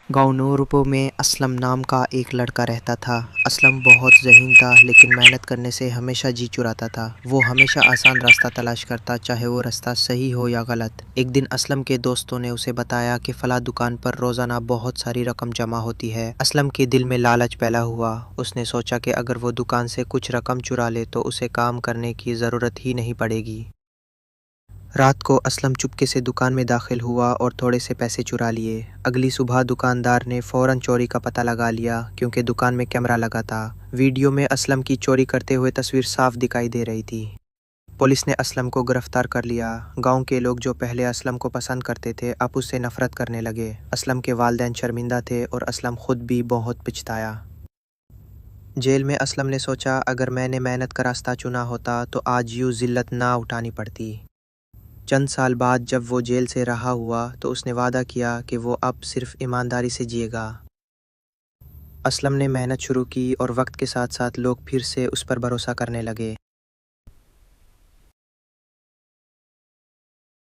गाँव नूरपुर में असलम नाम का एक लड़का रहता था। असलम बहुत ज़हीन था, लेकिन मेहनत करने से हमेशा जी चुराता था। वो हमेशा आसान रास्ता तलाश करता, चाहे वो रास्ता सही हो या गलत। एक दिन असलम के दोस्तों ने उसे बताया कि फला दुकान पर रोज़ाना बहुत सारी रकम जमा होती है। असलम के दिल में लालच पैदा हुआ। उसने सोचा कि अगर वो दुकान से कुछ रकम चुरा ले तो उसे काम करने की ज़रूरत ही नहीं पड़ेगी। रात को असलम चुपके से दुकान में दाखिल हुआ और थोड़े से पैसे चुरा लिए। अगली सुबह दुकानदार ने फ़ौरन चोरी का पता लगा लिया, क्योंकि दुकान में कैमरा लगा था। वीडियो में असलम की चोरी करते हुए तस्वीर साफ दिखाई दे रही थी। पुलिस ने असलम को गिरफ्तार कर लिया। गांव के लोग जो पहले असलम को पसंद करते थे, अब उससे नफरत करने लगे। असलम के वालिदैन शर्मिंदा थे और असलम खुद भी बहुत पछताया। जेल में असलम ने सोचा, अगर मैंने मेहनत का रास्ता चुना होता तो आज यूँ जिल्लत ना उठानी पड़ती। चंद साल बाद जब वो जेल से रहा हुआ तो उसने वादा किया कि वो अब सिर्फ ईमानदारी से जिएगा। असलम ने मेहनत शुरू की और वक्त के साथ साथ लोग फिर से उस पर भरोसा करने लगे।